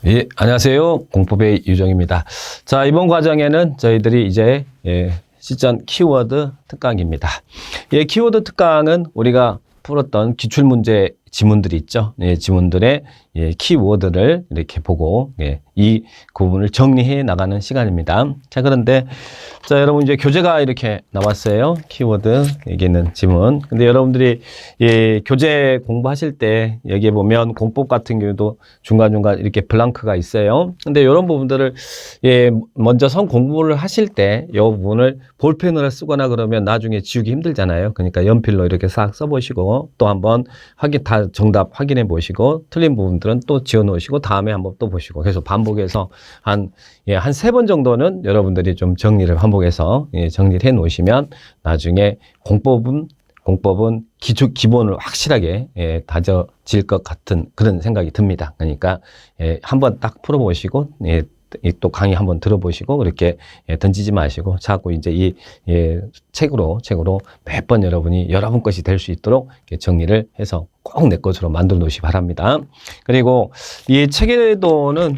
예, 안녕하세요. 공법의 유정입니다. 자, 이번 과정에는 저희들이 이제 시전 키워드 특강입니다. 예, 키워드 특강은 우리가 풀었던 기출문제 지문들이 있죠. 예, 지문들의 키워드를 이렇게 보고 이 부분을 정리해 나가는 시간입니다. 자, 그런데 자, 여러분 이제 교재가 이렇게 나왔어요. 키워드 여기 있는 지문. 근데 여러분들이 교재 공부하실 때 여기에 보면 공법 같은 경우도 중간중간 이렇게 블랑크가 있어요. 근데 이런 부분들을 먼저 선 공부를 하실 때 이 부분을 볼펜으로 쓰거나 그러면 나중에 지우기 힘들잖아요. 그러니까 연필로 이렇게 싹 써보시고 또 한번 다 정답 확인해 보시고 틀린 부분들은 또 지워 놓으시고 다음에 한번 또 보시고 계속 반복해서 한 3번 정도는 여러분들이 좀 정리를 반복해서 정리를 해 놓으시면 나중에 공법은 기본을 확실하게 다져질 것 같은 그런 생각이 듭니다. 그러니까 한번 딱 풀어보시고 또 강의 한번 들어보시고 그렇게 던지지 마시고 자꾸 이제 이 책으로 몇 번 여러분이 여러분 것이 될 수 있도록 정리를 해서 꼭 내 것으로 만들어 놓으시기 바랍니다. 그리고 이 체계도는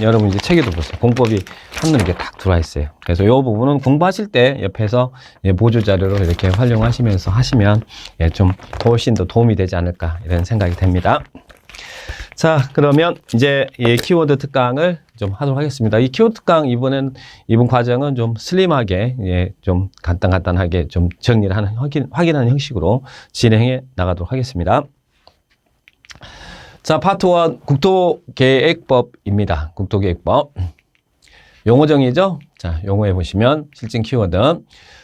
여러분 이제 체계도 보세요. 공법이 한눈에 이렇게 딱 들어와 있어요. 그래서 이 부분은 공부하실 때 옆에서 보조 자료로 이렇게 활용하시면서 하시면 좀 훨씬 더 도움이 되지 않을까 이런 생각이 됩니다. 자, 그러면 이제 이 키워드 특강을 좀 하도록 하겠습니다. 이 키워드 특강 이번 과정은 좀 슬림하게 좀 간단하게 좀 정리를 하는 확인하는 형식으로 진행해 나가도록 하겠습니다. 자, 파트 1 국토계획법입니다. 국토계획법. 용어 정의죠? 자, 용어에 보시면 실증 키워드.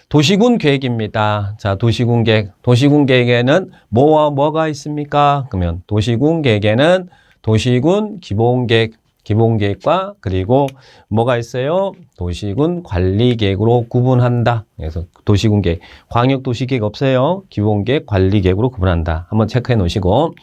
도시군 계획입니다. 자, 도시군 계획. 도시군 계획에는 뭐와 뭐가 있습니까? 그러면 도시군 계획에는 도시군 기본계획과 그리고 뭐가 있어요? 도시군 관리계획으로 구분한다. 그래서 도시군 계획. 광역도시계획 없어요. 기본계획, 관리계획으로 구분한다. 한번 체크해 놓으시고.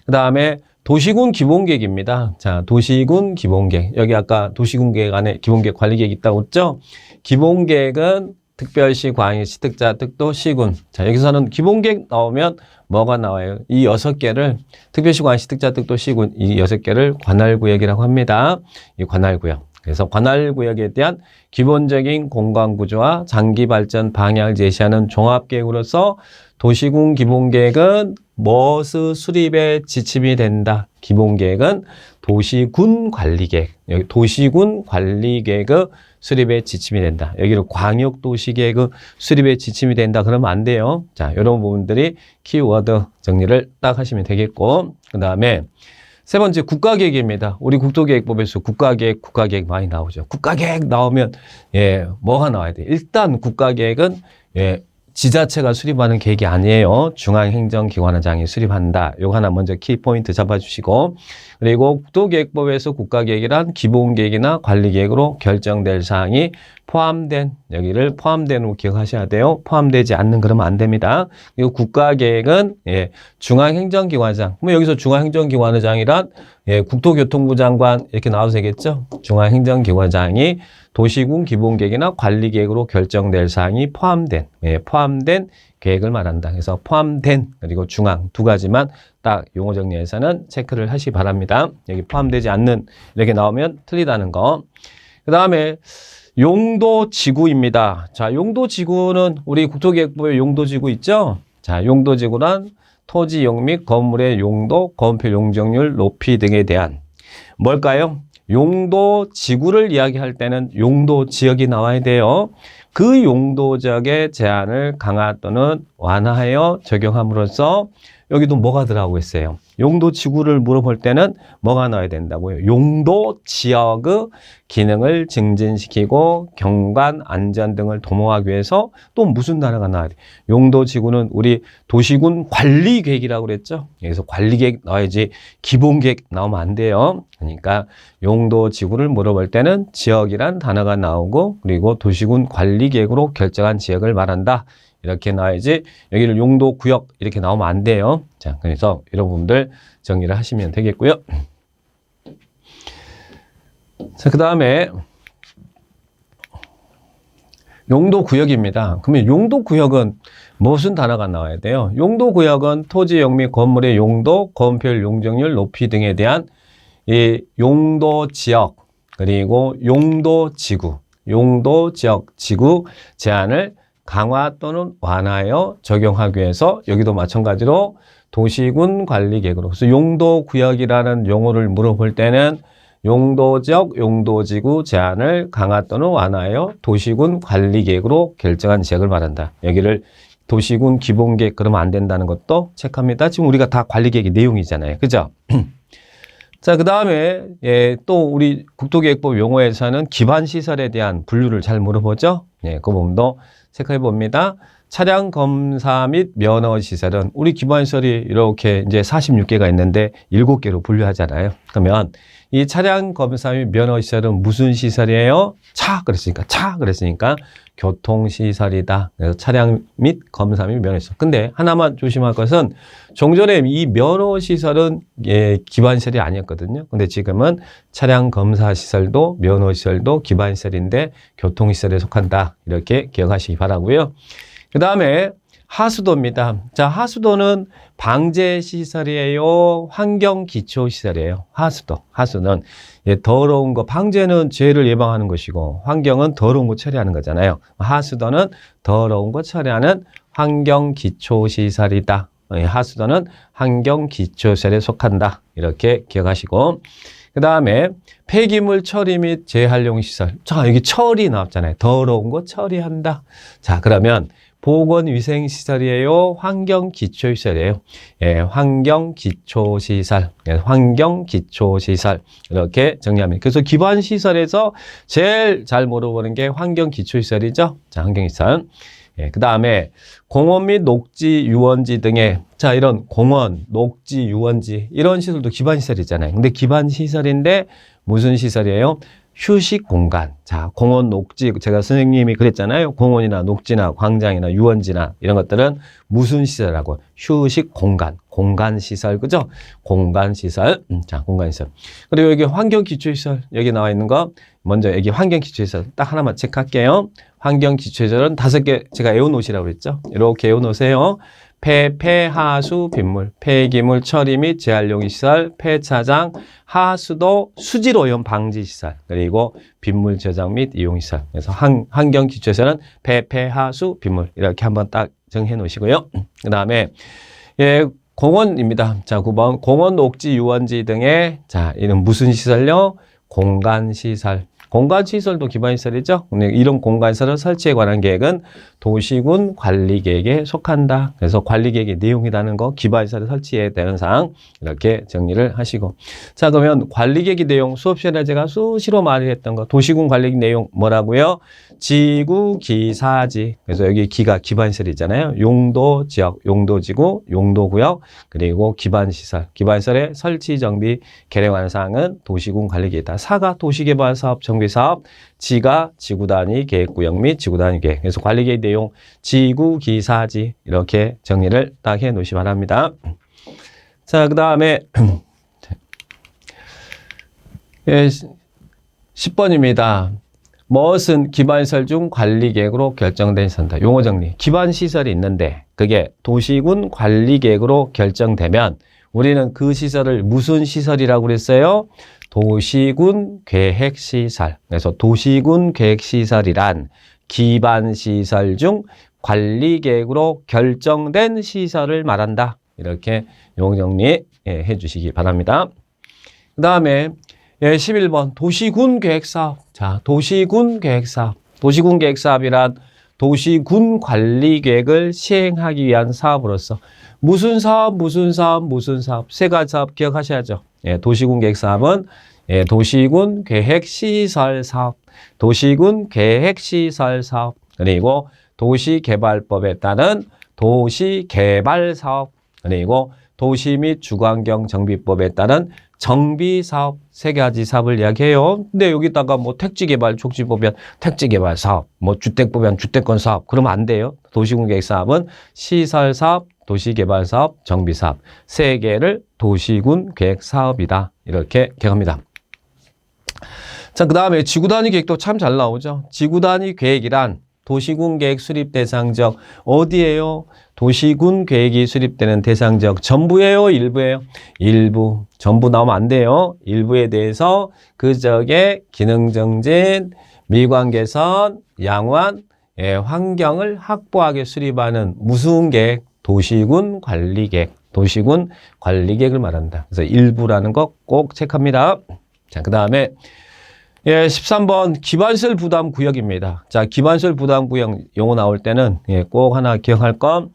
그 다음에 도시군 기본계획입니다. 자, 도시군 기본계획. 여기 아까 도시군 계획 안에 기본계획, 관리계획 있다고 했죠? 기본계획은 특별시, 광역시, 특자, 특도, 시군. 자, 여기서는 기본계획 나오면 뭐가 나와요? 이 6개를 특별시, 광역시, 특자, 특도, 시군 이 6개를 관할구역이라고 합니다. 이 관할구역. 그래서 관할구역에 대한 기본적인 공간구조와 장기발전 방향을 제시하는 종합계획으로서 도시군 기본계획은 무엇의 수립에 지침이 된다. 기본계획은 도시군 관리계획. 여기 도시군 관리계획의 수립에 지침이 된다. 여기를 광역도시계획의 수립에 지침이 된다. 그러면 안 돼요. 자, 이런 부분들이 키워드 정리를 딱 하시면 되겠고, 그 다음에 세 번째 국가계획입니다. 우리 국토계획법에서 국가계획 많이 나오죠. 국가계획 나오면 뭐가 나와야 돼? 일단 국가계획은 지자체가 수립하는 계획이 아니에요. 중앙행정기관장이 수립한다. 요거 하나 먼저 키포인트 잡아주시고, 그리고 국토계획법에서 국가계획이란 기본계획이나 관리계획으로 결정될 사항이 여기를 포함된으로 기억하셔야 돼요. 포함되지 않는 그러면 안 됩니다. 그리고 국가계획은 중앙행정기관장. 그럼 여기서 중앙행정기관장이란 국토교통부 장관 이렇게 나와도 되겠죠? 중앙행정기관장이 도시군 기본계획이나 관리계획으로 결정될 사항이 포함된 계획을 말한다. 그래서 포함된 그리고 중앙 두 가지만 딱 용어 정리에서는 체크를 하시기 바랍니다. 여기 포함되지 않는 이렇게 나오면 틀리다는 거. 그 다음에 용도지구입니다. 자, 용도지구는 우리 국토계획법에 용도지구 있죠? 자, 용도지구란 토지용 및 건물의 용도, 건폐 용적률 높이 등에 대한 뭘까요? 용도지구를 이야기할 때는 용도지역이 나와야 돼요. 그 용도지역의 제한을 강화 또는 완화하여 적용함으로써 여기도 뭐가 들어가고 있어요? 용도지구를 물어볼 때는 뭐가 나와야 된다고요? 용도지역의 기능을 증진시키고 경관, 안전 등을 도모하기 위해서 또 무슨 단어가 나와야 돼요? 용도지구는 우리 도시군 관리계획이라고 그랬죠? 여기서 관리계획 나와야지 기본계획 나오면 안 돼요. 그러니까 용도지구를 물어볼 때는 지역이란 단어가 나오고 그리고 도시군 관리계획으로 결정한 지역을 말한다. 이렇게 나와야지 여기를 용도구역 이렇게 나오면 안 돼요. 자, 그래서 이런 부분들 정리를 하시면 되겠고요. 자, 그 다음에 용도구역입니다. 그러면 용도구역은 무슨 단어가 나와야 돼요? 용도구역은 토지용 및 건물의 용도, 건폐율, 용적률 높이 등에 대한 이 용도 지역 그리고 용도 지구, 용도 지역 지구 제한을 강화 또는 완화하여 적용하기 위해서 여기도 마찬가지로 도시군 관리 계획으로. 그래서 용도 구역이라는 용어를 물어볼 때는 용도 지역, 용도 지구 제한을 강화 또는 완화하여 도시군 관리 계획으로 결정한 지역을 말한다. 여기를 도시군 기본 계획 그러면 안 된다는 것도 체크합니다. 지금 우리가 다 관리 계획의 내용이잖아요. 그죠? 자, 그 다음에 또 우리 국토계획법 용어에서는 기반시설에 대한 분류를 잘 물어보죠. 그 부분도 체크해 봅니다. 차량 검사 및 면허 시설은 우리 기반시설이 이렇게 이제 46개가 있는데 7개로 분류하잖아요. 그러면 이 차량 검사 및 면허 시설은 무슨 시설이에요? 차 그랬으니까 교통시설이다. 그래서 차량 및 검사 및 면허 시설. 근데 하나만 조심할 것은 종전에 이 면허 시설은 기반시설이 아니었거든요. 근데 지금은 차량 검사 시설도 면허 시설도 기반시설인데 교통시설에 속한다. 이렇게 기억하시기 바라고요. 그 다음에 하수도입니다. 자, 하수도는 방제시설이에요? 환경기초시설이에요? 하수는 더러운 거, 방제는 죄를 예방하는 것이고 환경은 더러운 거 처리하는 거잖아요. 하수도는 더러운 거 처리하는 환경기초시설이다. 하수도는 환경기초시설에 속한다. 이렇게 기억하시고 그 다음에 폐기물 처리 및 재활용시설. 자, 여기 처리 나왔잖아요. 더러운 거 처리한다. 자, 그러면 보건위생시설이에요? 환경기초시설이에요? 환경기초시설. 환경기초시설. 이렇게 정리합니다. 그래서 기반시설에서 제일 잘 물어보는 게 환경기초시설이죠? 자, 환경시설. 그 다음에 공원 및 녹지, 유원지 등의 자, 이런 공원, 녹지, 유원지 이런 시설도 기반시설이잖아요. 근데 기반시설인데 무슨 시설이에요? 휴식 공간. 자, 공원, 녹지, 제가 선생님이 그랬잖아요. 공원이나 녹지나 광장이나 유원지나 이런 것들은 무슨 시설이라고? 휴식 공간, 공간시설, 그죠? 공간시설. 자, 공간시설. 그리고 여기 환경기초시설, 여기 나와 있는 거, 먼저 여기 환경기초시설 딱 하나만 체크할게요. 환경기초시설은 5개 제가 외워놓으시라고 그랬죠? 이렇게 외워놓으세요. 폐하수, 빗물, 폐기물 처리 및 재활용 시설, 폐차장, 하수도, 수질오염 방지 시설, 그리고 빗물 저장 및 이용 시설. 그래서 환경 기초에서는 폐하수, 빗물 이렇게 한번 딱 정해 놓으시고요. 그다음에 공원입니다. 자, 9번 공원, 녹지, 유원지 등의 자, 이는 무슨 시설요? 공간 시설. 공간시설도 기반시설이죠. 이런 공간시설 설치에 관한 계획은 도시군 관리계획에 속한다. 그래서 관리계획의 내용이라는 거 기반시설 설치에 대한 사항 이렇게 정리를 하시고 자 그러면 관리계획의 내용 수업 시간에 제가 수시로 말했던 거 도시군 관리계획 내용 뭐라고요? 지구, 기사지. 그래서 여기 기가 기반시설이잖아요. 용도, 지역, 용도지구, 용도구역 그리고 기반시설. 기반시설의 설치, 정비, 개량하는 사항은 도시군 관리계획이다. 사가 도시개발사업 정비사업, 지가 지구단위 계획구역 및 지구단위 계획. 그래서 관리계획 내용 지구, 기사지 이렇게 정리를 딱 해 놓으시 바랍니다. 자, 그 다음에 10번입니다. 무엇은 기반시설 중 관리계획으로 결정된 시설이다. 용어 정리. 기반시설이 있는데 그게 도시군 관리계획으로 결정되면 우리는 그 시설을 무슨 시설이라고 그랬어요? 도시군 계획시설. 그래서 도시군 계획시설이란 기반시설 중 관리계획으로 결정된 시설을 말한다. 이렇게 용어 정리 해 주시기 바랍니다. 그 다음에 11번 도시군 계획사업. 자, 도시군 계획사업. 도시군 계획사업이란 도시군 관리계획을 시행하기 위한 사업으로서 무슨 사업, 무슨 사업, 무슨 사업 세 가지 사업 기억하셔야죠. 도시군 계획사업은 도시군 계획시설 사업, 도시군 계획시설 사업, 그리고 도시개발법에 따른 도시개발 사업, 그리고 도시 및 주거환경 정비법에 따른 정비사업 세 가지 사업을 이야기해요. 근데 여기다가 뭐 택지개발 촉진 보면 택지개발 사업, 뭐 주택 보면 주택권 사업 그러면 안 돼요. 도시군 계획 사업은 시설 사업, 도시개발 사업, 정비사업 세 개를 도시군 계획 사업이다. 이렇게 기억합니다. 자, 그 다음에 지구단위 계획도 참 잘 나오죠. 지구단위 계획이란 도시군 계획 수립 대상적 어디예요? 도시군 계획이 수립되는 대상적 전부예요? 일부예요? 일부. 전부 나오면 안 돼요. 일부에 대해서 그 지역의 기능 정진, 미관 개선, 양환, 환경을 확보하게 수립하는 무슨 계획? 도시군 관리 계획. 도시군 관리 계획을 말한다. 그래서 일부라는 거 꼭 체크합니다. 자, 그 다음에 13번 기반시설 부담 구역입니다. 자, 기반시설 부담 구역 용어 나올 때는 꼭 하나 기억할 건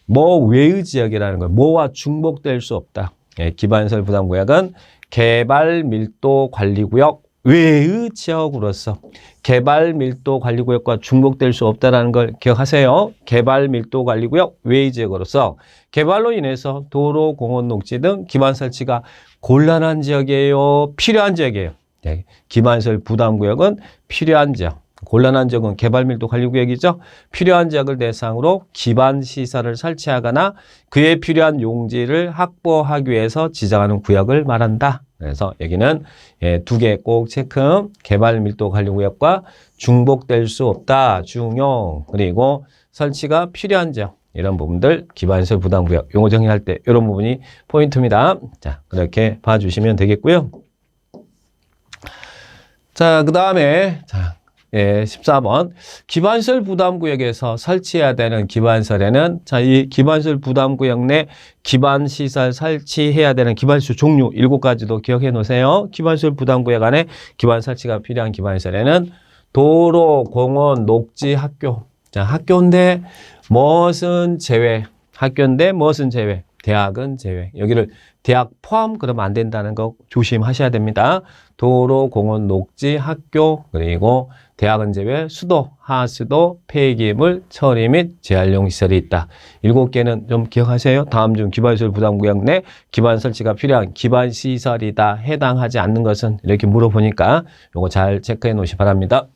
뭐 외의 지역이라는 거예요. 뭐와 중복될 수 없다. 기반시설 부담 구역은 개발 밀도 관리 구역 외의 지역으로서 개발 밀도 관리 구역과 중복될 수 없다는 걸 기억하세요. 개발 밀도 관리 구역 외의 지역으로서 개발로 인해서 도로, 공원, 녹지 등 기반 설치가 곤란한 지역이에요. 필요한 지역이에요. 기반시설 부담구역은 필요한 지역, 곤란한 지역은 개발밀도 관리구역이죠. 필요한 지역을 대상으로 기반시설을 설치하거나 그에 필요한 용지를 확보하기 위해서 지정하는 구역을 말한다. 그래서 여기는 두 개 꼭 체크. 개발밀도 관리구역과 중복될 수 없다. 중용. 그리고 설치가 필요한 지역. 이런 부분들 기반시설 부담구역 용어 정의할 때 이런 부분이 포인트입니다. 자, 그렇게 봐주시면 되겠고요. 자, 그 다음에 14번 기반시설 부담구역에서 설치해야 되는 기반시설에는 이 기반시설 부담구역 내 기반시설 설치해야 되는 기반시설 종류 7가지도 기억해 놓으세요. 기반시설 부담구역 안에 기반 설치가 필요한 기반시설에는 도로, 공원, 녹지, 학교. 자, 학교인데 무엇은 제외. 학교인데 무엇은 제외. 대학은 제외. 여기를 대학 포함 그러면 안 된다는 거 조심하셔야 됩니다. 도로, 공원, 녹지, 학교, 그리고 대학은 제외, 수도, 하수도, 폐기물, 처리 및 재활용 시설이 있다. 7개는 좀 기억하세요. 다음 중 기반시설 부담구역 내 기반 설치가 필요한 기반시설이다. 해당하지 않는 것은 이렇게 물어보니까 요거 잘 체크해 놓으시 바랍니다.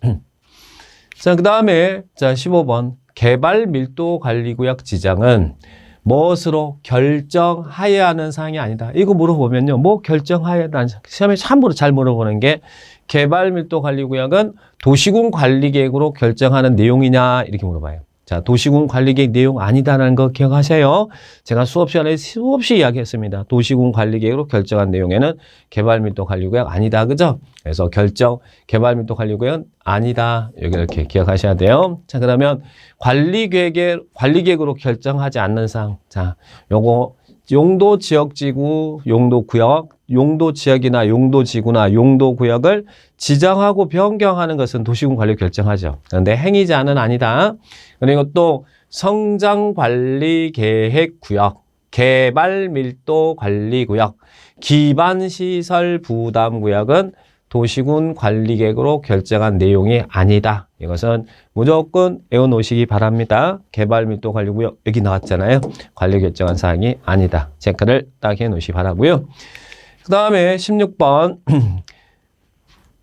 자, 그 다음에 15번 개발 밀도 관리구역 지정은 무엇으로 결정하여야 하는 사항이 아니다. 이거 물어보면요. 뭐 결정하여야 하는 시험에 참고로 잘 물어보는 게 개발밀도 관리구역은 도시군 관리계획으로 결정하는 내용이냐 이렇게 물어봐요. 자, 도시군 관리계획 내용 아니다라는 거 기억하세요. 제가 수업 시간에 수없이 이야기했습니다. 도시군 관리계획으로 결정한 내용에는 개발밀도 관리구역 아니다. 그죠? 그래서 개발밀도 관리구역은 아니다. 여기 이렇게 기억하셔야 돼요. 자, 그러면 관리계획으로 결정하지 않는 사항. 자, 요거 용도 지역지구, 용도구역, 용도지역이나 용도지구나 용도구역을 지정하고 변경하는 것은 도시군 관리 결정하죠. 그런데 행위자는 아니다. 그리고 또 성장관리계획구역, 개발밀도관리구역, 기반시설 부담구역은 도시군 관리계획으로 결정한 내용이 아니다. 이것은 무조건 외워놓으시기 바랍니다. 개발밀도관리구역 여기 나왔잖아요. 관리 결정한 사항이 아니다. 체크를 딱 해놓으시기 바라고요. 그 다음에 16번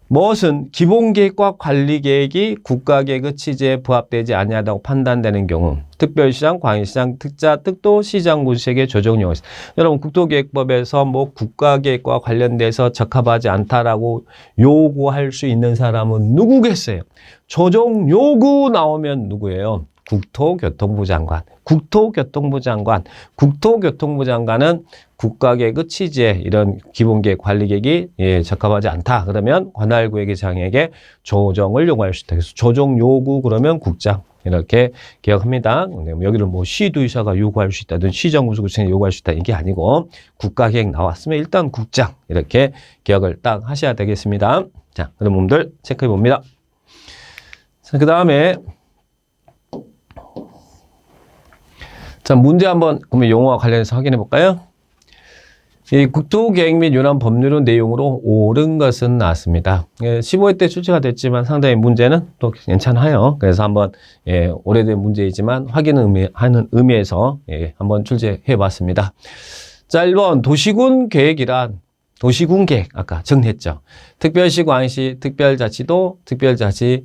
무엇은 기본계획과 관리계획이 국가계획의 취지에 부합되지 아니하다고 판단되는 경우 특별시장, 광역시장, 특자, 특도, 시장, 군수에게 조정 요구. 여러분 국토계획법에서 뭐 국가계획과 관련돼서 적합하지 않다라고 요구할 수 있는 사람은 누구겠어요? 조정 요구 나오면 누구예요? 국토교통부 장관. 국토교통부 장관은 국가계획의 취지에 이런 기본계획, 관리계획이 적합하지 않다. 그러면 관할구역의 장에게 조정을 요구할 수 있다. 그래서 조정 요구 그러면 국장. 이렇게 기억합니다. 여기를 뭐 시도의사가 요구할 수 있다든 시정군수구청이 요구할 수 있다. 이게 아니고 국가계획 나왔으면 일단 국장. 이렇게 기억을 딱 하셔야 되겠습니다. 자, 그런 부분들 체크해 봅니다. 자, 그 다음에 자, 문제 한번 그러면 용어와 관련해서 확인해 볼까요? 이 국토계획 및 유난 법률의 내용으로 옳은 것은 나왔습니다. 15회 때 출제가 됐지만 상당히 문제는 또 괜찮아요. 그래서 한번 오래된 문제이지만 확인하는 의미에서 한번 출제해 봤습니다. 자, 1번 도시군 계획이란 도시군 계획 아까 정리했죠. 특별시, 광역시, 특별자치도, 특별자치시,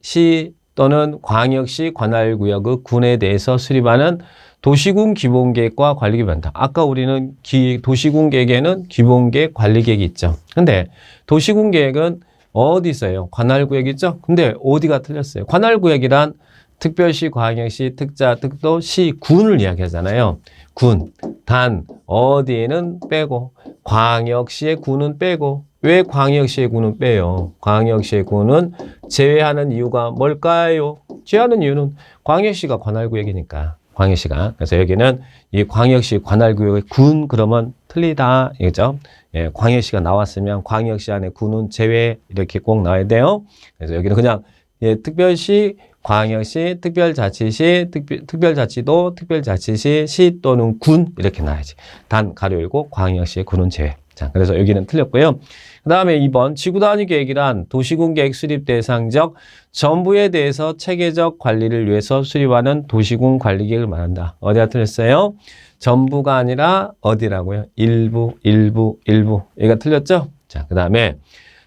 시 또는 광역시 관할구역의 군에 대해서 수립하는 도시군 기본계획과 관리계획이다. 아까 우리는 도시군 계획에는 기본계획, 관리계획이 있죠. 근데 도시군 계획은 어디 있어요? 관할구역이죠? 근데 어디가 틀렸어요? 관할구역이란 특별시, 광역시, 특자, 특도, 시, 군을 이야기하잖아요. 군, 단, 어디는 빼고, 광역시의 군은 빼고, 왜 광역시의 군은 빼요? 광역시의 군은 제외하는 이유가 뭘까요? 제외하는 이유는 광역시가 관할구역이니까. 광역시가. 그래서 여기는 이 광역시 관할구역의 군 그러면 틀리다. 이거죠? 예, 광역시가 나왔으면 광역시 안에 군은 제외 이렇게 꼭 나와야 돼요. 그래서 여기는 그냥 예, 특별시, 광역시, 특별자치시, 특별자치도, 특별자치시, 시 또는 군 이렇게 나와야지. 단 가로 열고 광역시, 군은 제외. 자, 그래서 여기는 틀렸고요. 그 다음에 2번 지구단위 계획이란 도시군 계획 수립 대상적 전부에 대해서 체계적 관리를 위해서 수립하는 도시군 관리 계획을 말한다. 어디가 틀렸어요? 전부가 아니라 어디라고요? 일부. 여기가 틀렸죠? 자, 그 다음에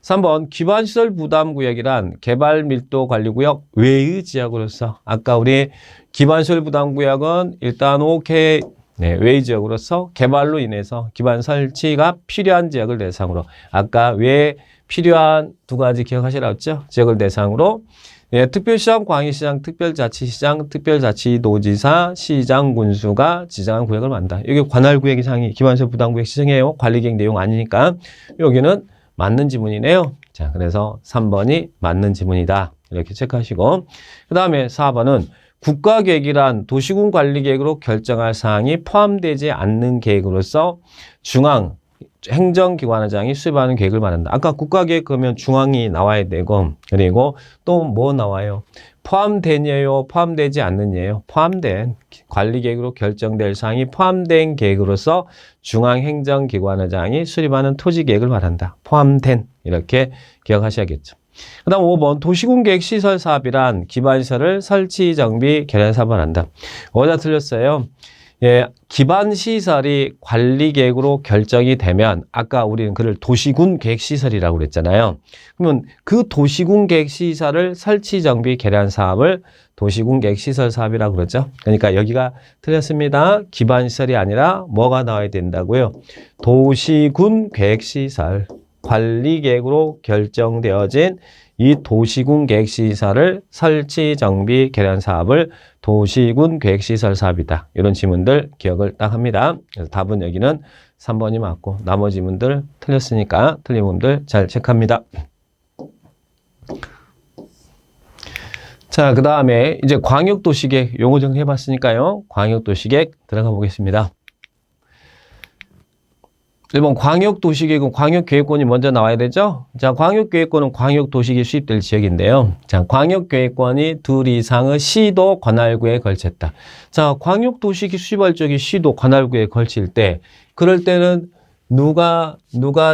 3번 기반시설 부담구역이란 개발밀도관리구역 외의 지역으로서 아까 우리 기반시설 부담구역은 일단 오케이 네, 외의 지역으로서 개발로 인해서 기반 설치가 필요한 지역을 대상으로 아까 왜 필요한 두 가지 기억하시라고 했죠? 지역을 대상으로 예, 특별시장, 광역시장, 특별자치시장, 특별자치도지사, 시장, 군수가 지정한 구역을 만든다. 여기 관할구역 이상이 기반시설 부담구역 시정이에요. 관리계획 내용 아니니까 여기는 맞는 지문이네요. 자, 그래서 3번이 맞는 지문이다. 이렇게 체크하시고 그 다음에 4번은 국가계획이란 도시군 관리계획으로 결정할 사항이 포함되지 않는 계획으로서 중앙 행정기관장이 수립하는 계획을 말한다. 아까 국가계획 그러면 중앙이 나와야 되고 그리고 또 뭐 나와요? 포함되냐요? 포함되지 않느냐요? 포함된 관리계획으로 결정될 사항이 포함된 계획으로서 중앙행정기관장이 수립하는 토지계획을 말한다. 포함된 이렇게 기억하셔야겠죠. 그 다음 5번 도시군계획 시설사업이란 기반시설을 설치, 정비, 개량 사업을 한다. 어디다 틀렸어요? 예, 기반시설이 관리계획으로 결정이 되면 아까 우리는 그를 도시군계획시설이라고 그랬잖아요. 그러면 그 도시군계획시설을 설치, 정비, 개량 사업을 도시군계획시설 사업이라고 그러죠. 그러니까 여기가 틀렸습니다. 기반시설이 아니라 뭐가 나와야 된다고요? 도시군계획시설. 관리계획으로 결정되어진 이 도시군 계획시설을 설치, 정비, 개량 사업을 도시군 계획시설 사업이다. 이런 지문들 기억을 딱 합니다. 그래서 답은 여기는 3번이 맞고 나머지 지문들 틀렸으니까 틀린 부분들 잘 체크합니다. 자, 그 다음에 이제 광역도시계획 용어 정리해봤으니까요. 광역도시계획 들어가 보겠습니다. 1번 광역도시계획은 광역계획권이 먼저 나와야 되죠? 자, 광역계획권은 광역도시계획 수립될 지역인데요. 자, 광역계획권이 둘 이상의 시도 관할구에 걸쳤다. 자, 광역도시계획 수립할 적에 시도 관할구에 걸칠 때, 그럴 때는 누가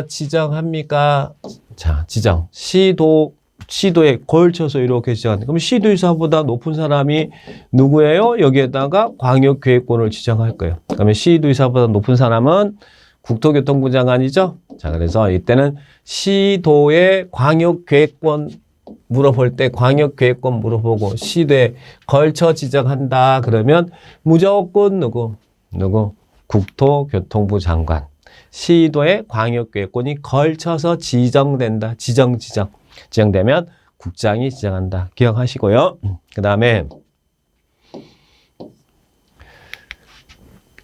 지정합니까? 자, 지정. 시도에 걸쳐서 이렇게 지정한다. 그럼 시도의사보다 높은 사람이 누구예요? 여기에다가 광역계획권을 지정할 거예요. 그러면 시도의사보다 높은 사람은 국토교통부 장관이죠. 자, 그래서 이때는 시도의 광역계획권 물어볼 때 광역계획권 물어보고 시도에 걸쳐 지정한다. 그러면 무조건 누구? 국토교통부 장관. 시도의 광역계획권이 걸쳐서 지정된다. 지정되면 국장이 지정한다. 기억하시고요. 그 다음에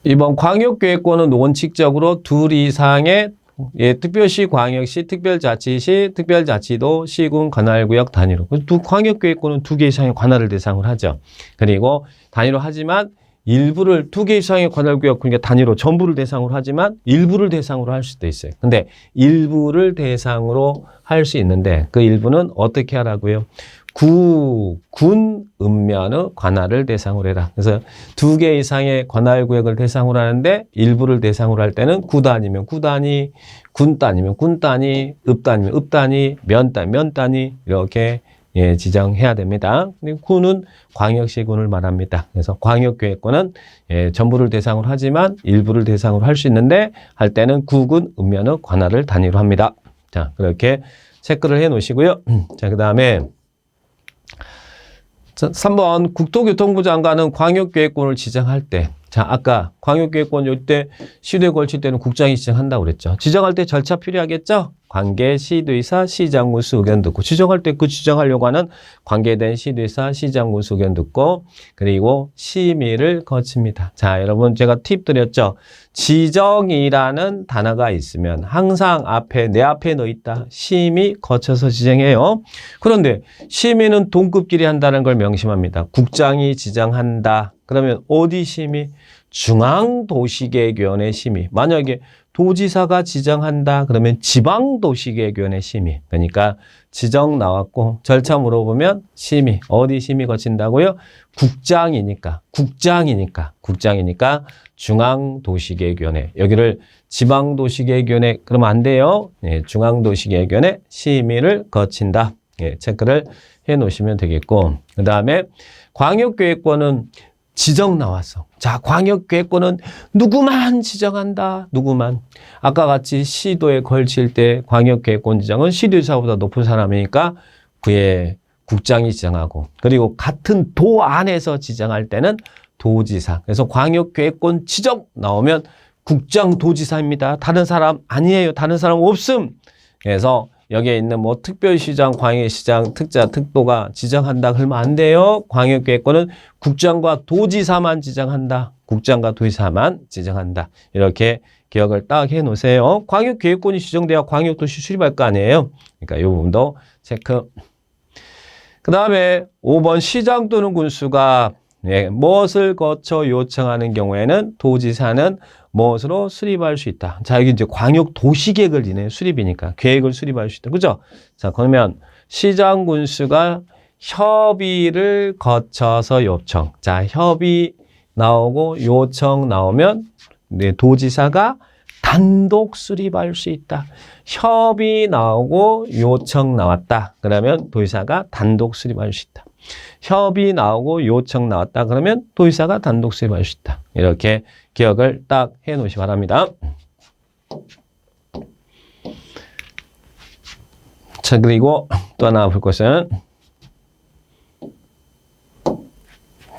이번 광역계획권은 원칙적으로 둘 이상의 특별시, 광역시, 특별자치시, 특별자치도, 시군, 관할구역 단위로. 광역계획권은 2개 이상의 관할을 대상으로 하죠. 그리고 단위로 하지만 일부를 2개 이상의 관할구역, 그러니까 단위로 전부를 대상으로 하지만 일부를 대상으로 할 수도 있어요. 근데 일부를 대상으로 할 수 있는데 그 일부는 어떻게 하라고요? 군 읍면의 관할을 대상으로 해라. 그래서 2개 이상의 관할구역을 대상으로 하는데 일부를 대상으로 할 때는 구단위면 구단위, 군단위면 군단위, 읍단위면 읍단위, 면단위 이렇게 지정해야 됩니다. 군은 광역시군을 말합니다. 그래서 광역계획권은 전부를 대상으로 하지만 일부를 대상으로 할 수 있는데 할 때는 구군 읍면의 관할을 단위로 합니다. 자, 그렇게 체크를 해 놓으시고요. 자, 그 다음에 3번 국토교통부 장관은 광역계획권을 지정할 때 자, 아까 광역계획권 이때 시도에 걸칠 때는 국장이 지정한다고 그랬죠. 지정할 때 절차 필요하겠죠? 관계 시도의사 시장군수 의견 듣고 지정할 때 그 지정하려고 하는 관계된 시도의사 시장군수 의견 듣고 그리고 심의를 거칩니다. 자, 여러분 제가 팁 드렸죠. 지정이라는 단어가 있으면 항상 내 앞에 넣어 있다. 심의 거쳐서 지정해요. 그런데 심의는 동급끼리 한다는 걸 명심합니다. 국장이 지정한다. 그러면 어디 심의? 중앙도시계획위원회 심의. 만약에 도지사가 지정한다. 그러면 지방도시계획위원회 심의. 그러니까 지정 나왔고 절차 물어보면 심의. 어디 심의 거친다고요? 국장이니까 중앙도시계획위원회. 여기를 지방도시계획위원회 그러면 안 돼요. 예, 중앙도시계획위원회 심의를 거친다. 예, 체크를 해 놓으시면 되겠고 그 다음에 광역계획권은 지정 나왔어. 자, 광역계획권은 누구만 지정한다. 누구만. 아까 같이 시도에 걸칠 때 광역계획권 지정은 시도지사보다 높은 사람이니까 그의 국장이 지정하고 그리고 같은 도 안에서 지정할 때는 도지사. 그래서 광역계획권 지정 나오면 국장도지사입니다. 다른 사람 아니에요. 다른 사람 없음. 그래서 여기에 있는 뭐 특별시장, 광역시장, 특자, 특도가 지정한다 그러면 안 돼요. 광역계획권은 국장과 도지사만 지정한다. 국장과 도지사만 지정한다. 이렇게 기억을 딱 해 놓으세요. 광역계획권이 지정돼야 광역도시 수립할 거 아니에요. 그러니까 이 부분도 체크. 그 다음에 5번 시장 또는 군수가 무엇을 거쳐 요청하는 경우에는 도지사는 무엇으로 수립할 수 있다. 자, 여기 이제 광역 도시계획을 이내 수립이니까 계획을 수립할 수 있다. 그죠? 자, 그러면 시장 군수가 협의를 거쳐서 요청. 자, 협의 나오고 요청 나오면 도지사가 단독 수립할 수 있다. 협의 나오고 요청 나왔다. 그러면 도지사가 단독 수립할 수 있다. 협의 나오고 요청 나왔다. 그러면 도지사가 단독 수립할 수 있다. 이렇게 기억을 딱 해 놓으시기 바랍니다. 자, 그리고 또 하나 볼 것은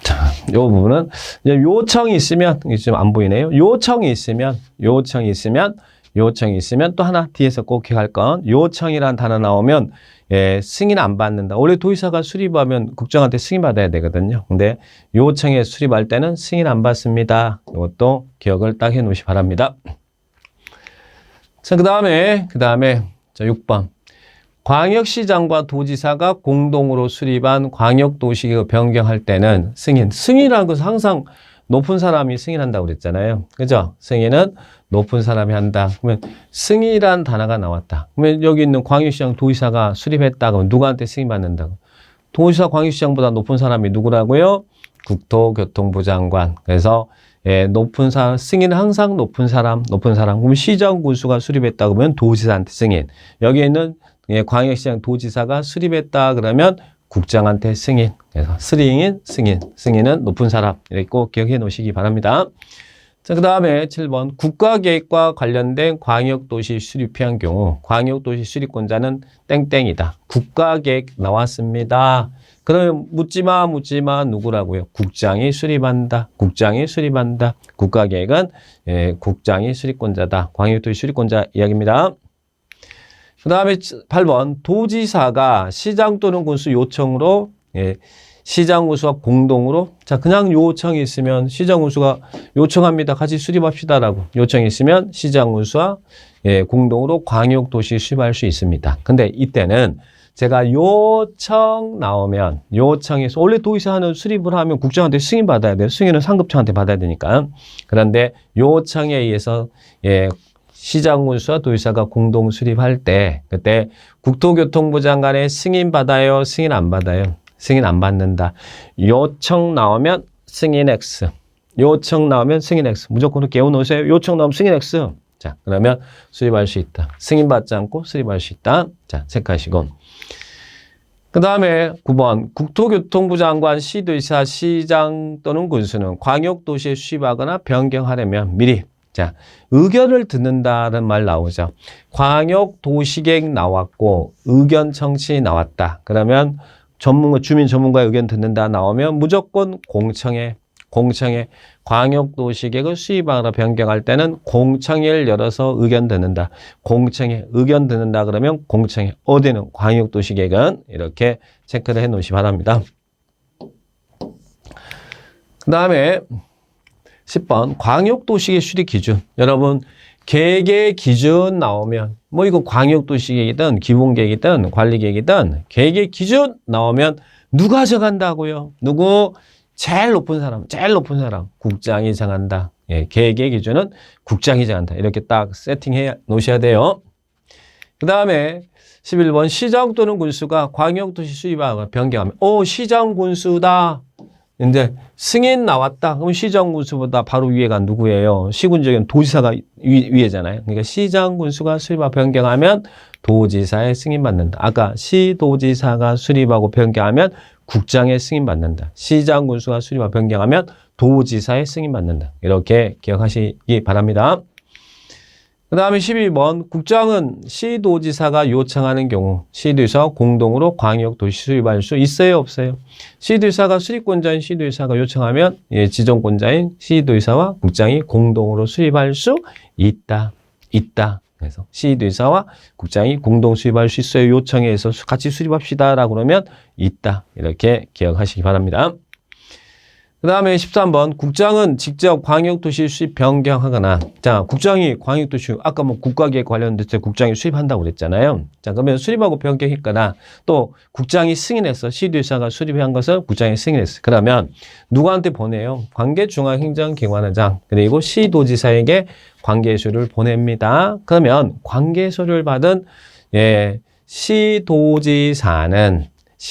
자, 이 부분은 이제 요청이 있으면 이게 좀 안 보이네요. 요청이 있으면 또 하나 뒤에서 꼭 기억할 건 요청이라는 단어 나오면 승인 안 받는다. 원래 도지사가 수립하면 국장한테 승인 받아야 되거든요. 근데 요청에 수립할 때는 승인 안 받습니다. 이것도 기억을 딱 해 놓으시기 바랍니다. 자, 그 다음에 자, 6번. 광역시장과 도지사가 공동으로 수립한 광역도시계획 변경할 때는 승인이라는 것은 항상 높은 사람이 승인한다고 그랬잖아요. 그죠? 승인은 높은 사람이 한다. 그러면 승인이라는 단어가 나왔다. 그러면 여기 있는 광역시장 도지사가 수립했다. 그러면 누구한테 승인받는다고? 도지사 광역시장보다 높은 사람이 누구라고요? 국토교통부 장관. 그래서 높은 사람, 승인은 항상 높은 사람. 그럼 시장 군수가 수립했다 그러면 도지사한테 승인. 여기에 있는 광역시장 도지사가 수립했다 그러면 국장한테 승인. 그래서 승인은 높은 사람. 이렇게 꼭 기억해 놓으시기 바랍니다. 자, 그 다음에 7번. 국가계획과 관련된 광역도시 수립한 경우 광역도시 수립권자는 땡땡이다. 국가계획 나왔습니다. 그러면 묻지마 누구라고요? 국장이 수립한다. 국가계획은 국장이 수립권자다. 광역도시 수립권자 이야기입니다. 그 다음에 8번. 도지사가 시장 또는 군수 요청으로 시장 군수와 공동으로 자 그냥 요청이 있으면 시장 군수가 요청합니다. 같이 수립합시다라고 요청이 있으면 시장 군수와 공동으로 광역도시 수립할 수 있습니다. 근데 이때는 제가 요청 나오면 요청에서 원래 도지사는 수립을 하면 국장한테 승인 받아야 돼요. 승인은 상급청한테 받아야 되니까. 그런데 요청에 의해서 시장 군수와 도지사가 공동 수립할 때 그때 국토교통부 장관의 승인 받아요? 승인 안 받아요? 승인 안 받는다. 요청 나오면 승인 X. 무조건 깨워놓으세요. 요청 나오면 승인 X. 자, 그러면 수립할 수 있다. 승인 받지 않고 수립할 수 있다. 자, 체크하시고. 그 다음에 9번. 국토교통부 장관, 시도지사, 시장 또는 군수는 광역도시에 수립하거나 변경하려면 미리 자, 의견을 듣는다는 말 나오죠. 광역도시계획 나왔고 의견 청취 나왔다. 그러면 주민 전문가의 의견 듣는다 나오면 무조건 공청회 공청회, 광역도시계획을 수립하거나 변경할 때는 공청회를 열어서 의견 듣는다. 공청회, 의견 듣는다 그러면 공청회, 어디는 광역도시계획은 이렇게 체크를 해 놓으시 바랍니다. 그 다음에 10번 광역도시계획 수립 기준. 여러분 계획의 기준 나오면 뭐 이거 광역도시계획이든 기본계획이든 관리계획이든 계획의 기준 나오면 누가 정한다고요? 누구? 제일 높은 사람, 국장이 정한다. 예, 계획의 기준은 국장이 정한다. 이렇게 딱 세팅해 놓으셔야 돼요. 그 다음에 11번 시장 또는 군수가 광역도시 수립하거나 변경하면 시장 군수다. 근데 승인 나왔다. 그럼 시장 군수보다 바로 위에가 누구예요? 시군적인 도지사가 위에잖아요. 그러니까 시장 군수가 수립하고 변경하면 도지사의 승인 받는다. 아까 시도지사가 수립하고 변경하면 국장의 승인 받는다. 시장 군수가 수립하고 변경하면 도지사의 승인 받는다. 이렇게 기억하시기 바랍니다. 그 다음에 12번 국장은 시도지사가 요청하는 경우 시도지사와 공동으로 광역도시 수립할 수 있어요? 없어요? 시도지사가 수립권자인 시도지사가 요청하면 지정권자인 시도지사와 국장이 공동으로 수립할 수 있다. 그래서 시도지사와 국장이 공동 수립할 수 있어요? 요청해서 같이 수립합시다 라고 그러면 있다. 이렇게 기억하시기 바랍니다. 그 다음에 13번 국장은 직접 광역도시 수립 변경하거나 자 국장이 광역도시 아까 뭐 국가계획 관련돼서 국장이 수립한다고 그랬잖아요. 자 그러면 수립하고 변경했거나 또 국장이 승인했어. 시도지사가 수립한 것을 국장이 승인했어. 그러면 누구한테 보내요? 관계중앙행정기관장 그리고 시도지사에게 관계서류를 보냅니다. 그러면 관계서류를 받은 시도지사는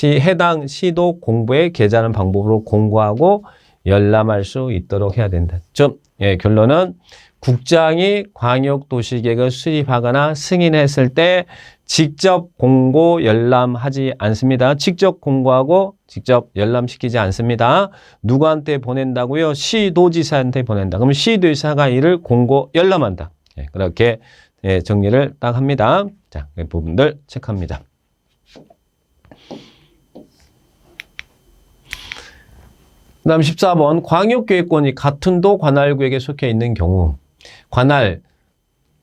해당 시도 공부에 계좌하는 방법으로 공고하고 열람할 수 있도록 해야 된다. 좀 결론은 국장이 광역도시계획을 수립하거나 승인했을 때 직접 공고 열람하지 않습니다. 직접 공고하고 직접 열람시키지 않습니다. 누구한테 보낸다고요? 시도지사한테 보낸다. 그럼 시도지사가 이를 공고 열람한다. 그렇게 정리를 딱 합니다. 자, 이 부분들 체크합니다. 그 다음 14번 광역계획권이 같은 도 관할구역에 속해 있는 경우 관할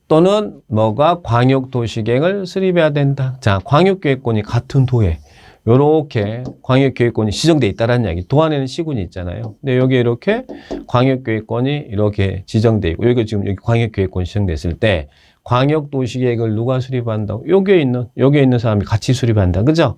또는 뭐가 광역도시계획을 수립해야 된다. 자, 광역계획권이 같은 도에 이렇게 광역계획권이 지정돼 있다는 이야기. 도 안에는 시군이 있잖아요. 근데 여기 이렇게 광역계획권이 이렇게 지정돼 있고 여기 지금 여기 광역계획권이 지정됐을 때 광역도시계획을 누가 수립한다고? 여기에 있는 사람이 같이 수립한다. 그죠?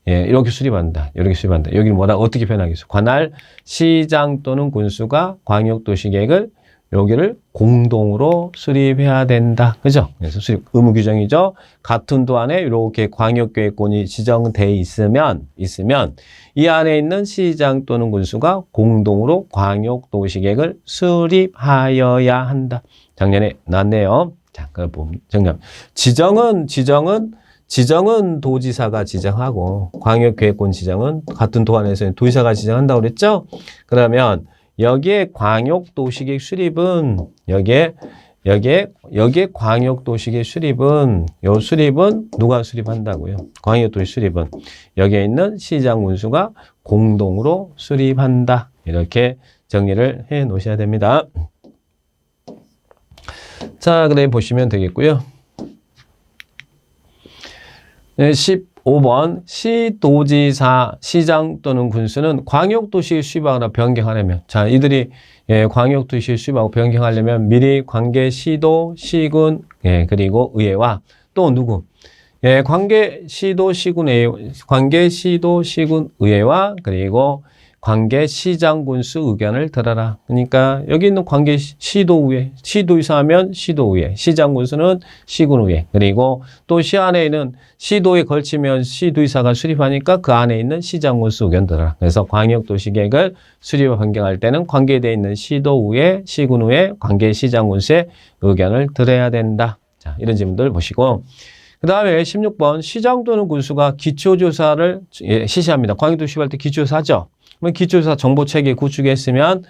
이렇게 수립한다. 이렇게 수립한다. 여기는 뭐라 어떻게 표현하겠어? 관할 시장 또는 군수가 광역도시계획을 여기를 공동으로 수립해야 된다. 그죠? 그래서 수립 의무 규정이죠. 같은 도 안에 이렇게 광역계획권이 지정돼 있으면 이 안에 있는 시장 또는 군수가 공동으로 광역도시계획을 수립하여야 한다. 작년에 나왔네요. 자, 그걸 보면 정답. 지정은 도지사가 지정하고 광역계획권 지정은 같은 도 안에서 도지사가 지정한다고 그랬죠? 그러면 여기에 광역도시계획 수립은 여기에 광역도시계획 수립은 요 수립은 누가 수립한다고요? 광역도시 수립은 여기에 있는 시장 군수가 공동으로 수립한다. 이렇게 정리를 해 놓으셔야 됩니다. 자, 그래 보시면 되겠고요. 15번 시도지사, 시장 또는 군수는 광역도시 수립하거나 변경하려면 자 이들이 광역도시 수립하고 변경하려면 미리 관계시도, 시군 그리고 의회와 또 누구? 관계시도, 시군 의회와 그리고 관계시장 군수 의견을 들어라. 그러니까 여기 있는 관계시도의회, 시도의사하면 시도의회, 시장군수는 시군의회, 그리고 또 시 안에 있는 시도에 걸치면 시도의사가 수립하니까 그 안에 있는 시장군수 의견 들어라. 그래서 광역도시계획을 수립 변경할 때는 관계되어 있는 시도의회, 시군의회, 관계시장군수의 의견을 들어야 된다. 자, 이런 질문들 보시고 그 다음에 16번 시장 또는 군수가 기초조사를 실시합니다. 광역도시 할 때 기초조사죠. 기초조사 정보체계 구축했으면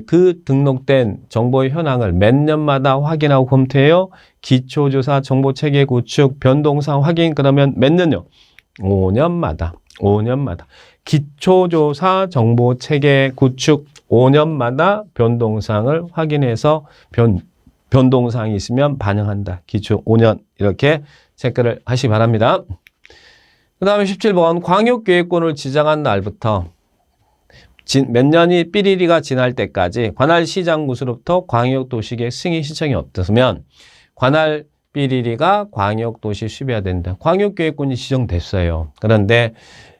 그 등록된 정보의 현황을 몇 년마다 확인하고 검토해요. 기초조사 정보체계 구축 변동사항 확인 그러면 몇 년요? 5년마다. 기초조사 정보체계 구축 5년마다 변동사항을 확인해서 변동사항이 있으면 반영한다. 기초 5년 이렇게 체크를 하시기 바랍니다. 그 다음에 17번 광역계획권을 지정한 날부터 몇 년이 삐리리가 지날 때까지 관할 시장구로부터 광역도시계획 승인 신청이 없으면 관할 삐리리가 광역도시 수립해야 된다. 광역계획권이 지정됐어요. 그런데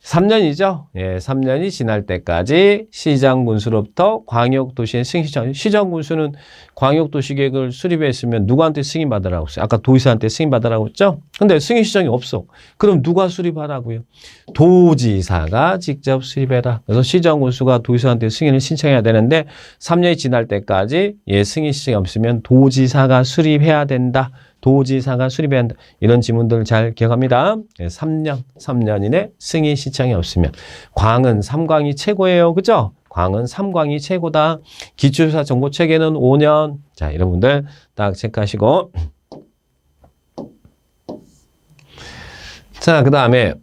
3년이죠. 예, 3년이 지날 때까지 시장군수로부터 광역도시의 승인 신청. 시장군수는 광역도시계획을 수립했으면 누구한테 승인받으라고 했어요? 아까 도지사한테 승인받으라고 했죠? 근데 승인 신청이 없어. 그럼 누가 수립하라고요? 도지사가 직접 수립해라. 그래서 시장군수가 도지사한테 승인을 신청해야 되는데 3년이 지날 때까지 예, 승인 신청이 없으면 도지사가 수립해야 된다. 도지사가 수립해야 한다. 이런 지문들 잘 기억합니다. 3년 이내 승인 신청이 없으면. 광은 3광이 최고예요. 그죠? 광은 3광이 최고다. 기초조사 정보체계는 5년. 자, 이런 분들 딱 체크하시고. 자, 그 다음에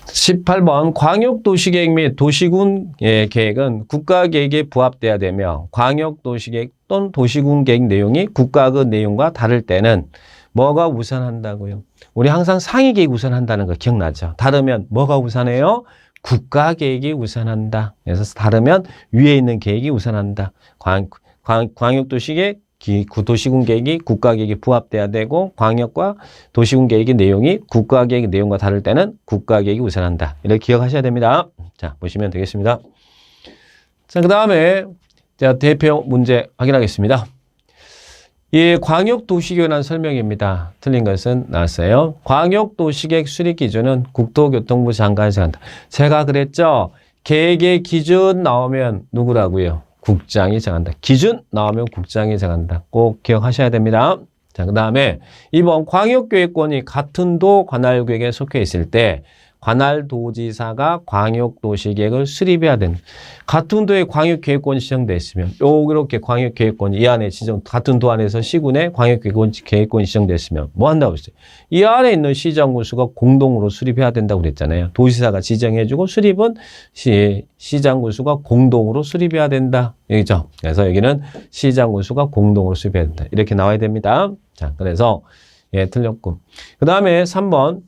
18번 광역도시계획 및 도시군 계획은 국가계획에 부합돼야 되며 광역도시계획 또는 도시군 계획 내용이 국가 그 내용과 다를 때는 뭐가 우선한다고요? 우리 항상 상위계획이 우선한다는 거 기억나죠? 다르면 뭐가 우선해요? 국가계획이 우선한다. 그래서 다르면 위에 있는 계획이 우선한다. 광역도시계획 도시군 계획이 국가계획에 부합돼야 되고 광역과 도시군 계획의 내용이 국가계획 내용과 다를 때는 국가계획이 우선한다. 이렇게 기억하셔야 됩니다. 자, 보시면 되겠습니다. 자, 그 다음에 대표 문제 확인하겠습니다. 이 광역도시계획이라는 설명입니다. 틀린 것은 나왔어요. 광역도시계획 수립 기준은 국토교통부 장관이 정한다. 제가 그랬죠. 계획의 기준 나오면 누구라고요? 국장이 정한다. 기준 나오면 국장이 정한다. 꼭 기억하셔야 됩니다. 자, 그 다음에 이번 광역계획권이 같은 도 관할구역에 속해 있을 때 관할도지사가 광역도시계획을 수립해야 된다. 같은 도에 광역계획권이 지정되어 있으면 이렇게 광역계획권이 이 안에 같은 도 안에서 시군에 광역계획권이 지정되어 있으면 뭐 한다고 했어요? 이 안에 있는 시장군수가 공동으로 수립해야 된다고 그랬잖아요. 도지사가 지정해주고 수립은 시장군수가 공동으로 수립해야 된다. 여기죠. 그래서 여기는 시장군수가 공동으로 수립해야 된다. 이렇게 나와야 됩니다. 자, 그래서 예, 틀렸고. 그 다음에 3번.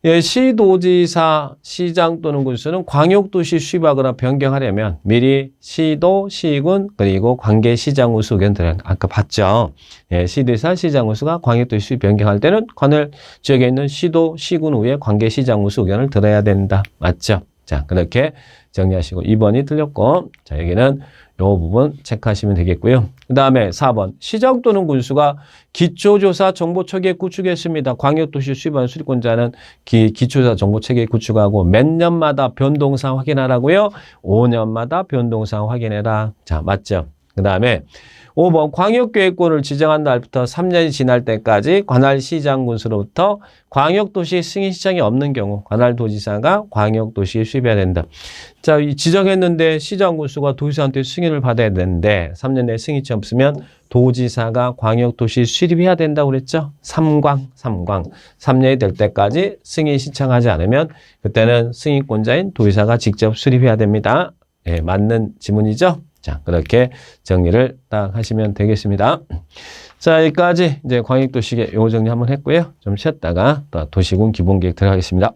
예, 시도지사, 시장 또는 군수는 광역도시 수립하거나 변경하려면 미리 시도, 시군, 그리고 관계시장군수 의견 들어야 아까 봤죠? 예, 시도지사, 시장군수가 광역도시 수립 변경할 때는 관할 지역에 있는 시도, 시군 후에 관계시장군수 의견을 들어야 된다. 맞죠? 자, 그렇게 정리하시고 2번이 틀렸고, 자, 여기는 이 부분 체크하시면 되겠고요. 그 다음에 4번. 시장 또는 군수가 기초조사 정보체계 구축했습니다. 광역도시 수립한 수립권자는 기초조사 정보체계 구축하고 몇 년마다 변동사항 확인하라고요? 5년마다 변동사항 확인해라. 자, 맞죠? 그 다음에 5번 광역계획권을 지정한 날부터 3년이 지날 때까지 관할시장군수로부터 광역도시 승인 신청이 없는 경우 관할도지사가 광역도시에 수립해야 된다. 자, 지정했는데 시장군수가 도지사한테 승인을 받아야 되는데 3년 내에 승인 신청 없으면 도지사가 광역도시 수립해야 된다고 그랬죠? 3년이 될 때까지 승인 신청하지 않으면 그때는 승인권자인 도지사가 직접 수립해야 됩니다. 예, 맞는 지문이죠? 자, 그렇게 정리를 딱 하시면 되겠습니다. 자, 여기까지 이제 광역도시계획 요거 정리 한번 했고요. 좀 쉬었다가 또 도시군 기본계획 들어가겠습니다.